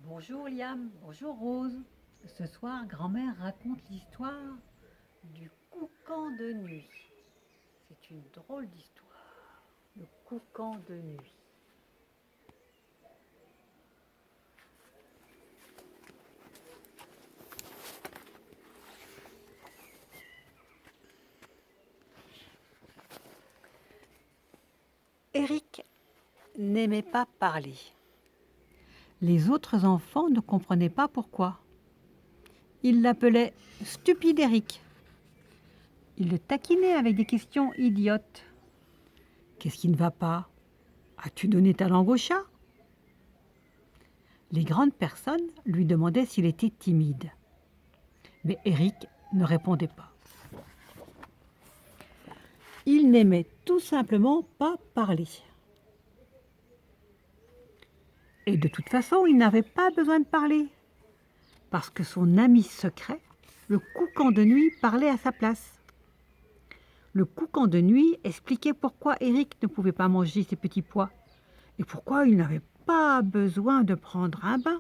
Bonjour Liam, bonjour Rose. Ce soir, grand-mère raconte l'histoire du coucan de nuit. C'est une drôle d'histoire, le coucan de nuit. Eric n'aimait pas parler. Les autres enfants ne comprenaient pas pourquoi. Ils l'appelaient Stupide Eric. Ils le taquinaient avec des questions idiotes. Qu'est-ce qui ne va pas? As-tu donné ta langue au chat? Les grandes personnes lui demandaient s'il était timide. Mais Eric ne répondait pas. Il n'aimait tout simplement pas parler. Et de toute façon, il n'avait pas besoin de parler, parce que son ami secret, le coucan de nuit, parlait à sa place. Le coucan de nuit expliquait pourquoi Eric ne pouvait pas manger ses petits pois et pourquoi il n'avait pas besoin de prendre un bain.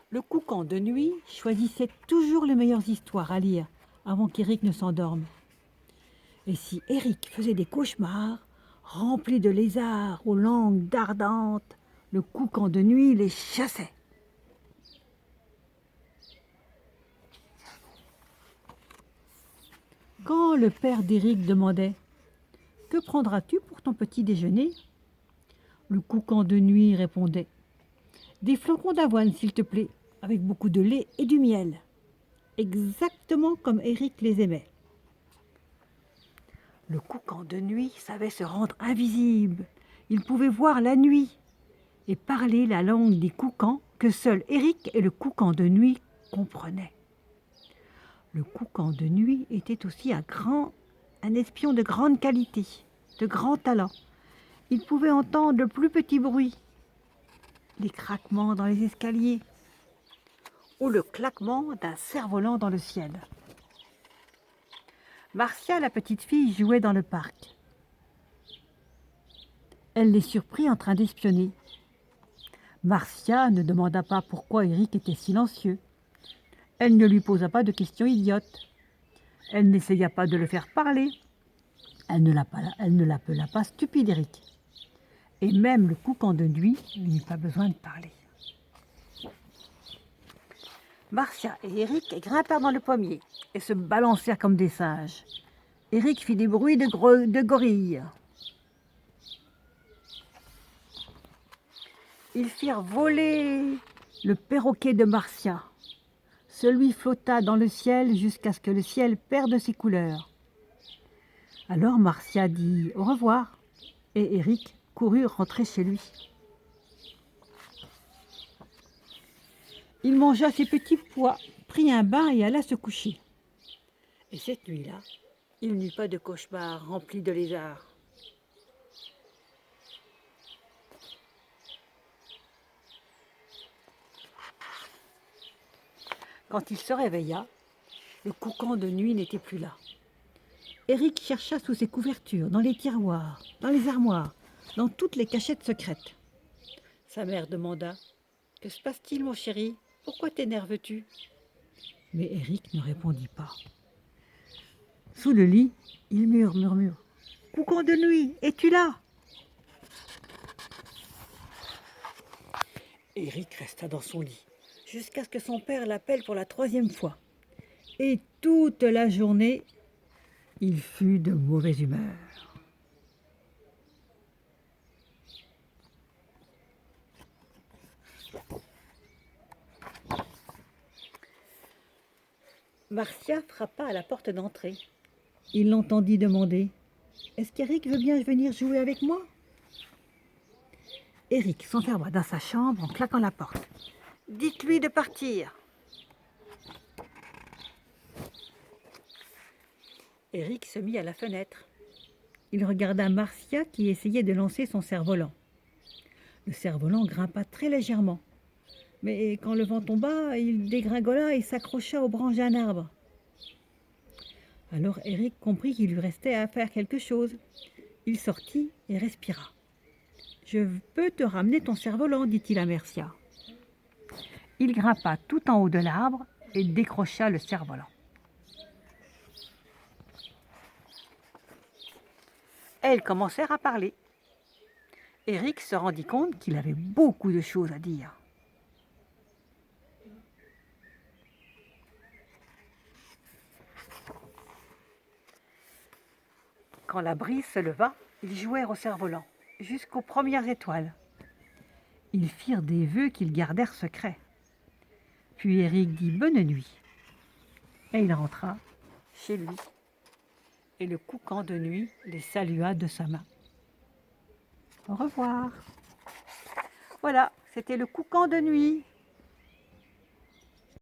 Le coucan de nuit choisissait toujours les meilleures histoires à lire avant qu'Eric ne s'endorme. Et si Eric faisait des cauchemars remplis de lézards aux langues dardantes, le coucan de nuit les chassait. Quand le père d'Eric demandait « Que prendras-tu pour ton petit déjeuner ?» le coucan de nuit répondait « Des flocons d'avoine, s'il te plaît, avec beaucoup de lait et du miel. » Exactement comme Eric les aimait. Le coucan de nuit savait se rendre invisible. Il pouvait voir la nuit et parler la langue des coucans que seuls Eric et le coucan de nuit comprenaient. Le coucan de nuit était aussi un espion de grande qualité, de grand talent. Il pouvait entendre le plus petit bruit, les craquements dans les escaliers ou le claquement d'un cerf-volant dans le ciel. Marcia, la petite fille, jouait dans le parc. Elle les surprit en train d'espionner. Marcia ne demanda pas pourquoi Eric était silencieux. Elle ne lui posa pas de questions idiotes. Elle n'essaya pas de le faire parler. Elle ne l'appela pas stupide Eric. Et même le coucan de nuit n'eut pas besoin de parler. Marcia et Eric grimpèrent dans le pommier et se balancèrent comme des singes. Eric fit des bruits de gorille. Ils firent voler le perroquet de Marcia. Celui flotta dans le ciel jusqu'à ce que le ciel perde ses couleurs. Alors Marcia dit au revoir et Eric courut rentrer chez lui. Il mangea ses petits pois, prit un bain et alla se coucher. Et cette nuit-là, il n'eut pas de cauchemar rempli de lézards. Quand il se réveilla, le coucan de nuit n'était plus là. Eric chercha sous ses couvertures, dans les tiroirs, dans les armoires, dans toutes les cachettes secrètes. Sa mère demanda « Que se passe-t-il, mon chéri? Pourquoi t'énerves-tu » Mais Eric ne répondit pas. Sous le lit, il murmure « Coucan de nuit, es-tu là ?» Eric resta dans son lit, jusqu'à ce que son père l'appelle pour la 3e fois. Et toute la journée, il fut de mauvaise humeur. Marcia frappa à la porte d'entrée. Il l'entendit demander « Est-ce qu'Eric veut bien venir jouer avec moi ?» Eric s'enferma dans sa chambre en claquant la porte. « Dites-lui de partir !» Eric se mit à la fenêtre. Il regarda Marcia qui essayait de lancer son cerf-volant. Le cerf-volant grimpa très légèrement. Mais quand le vent tomba, il dégringola et s'accrocha aux branches d'un arbre. Alors Eric comprit qu'il lui restait à faire quelque chose. Il sortit et respira. « Je peux te ramener ton cerf-volant, dit-il à Mercia. Il grimpa tout en haut de l'arbre et décrocha le cerf-volant. Elles commencèrent à parler. Éric se rendit compte qu'il avait beaucoup de choses à dire. Quand la brise se leva, ils jouèrent au cerf-volant jusqu'aux premières étoiles. Ils firent des vœux qu'ils gardèrent secrets. Puis Éric dit bonne nuit et il rentra chez lui. Et le coucan de nuit les salua de sa main. Au revoir. Voilà, c'était le coucan de nuit.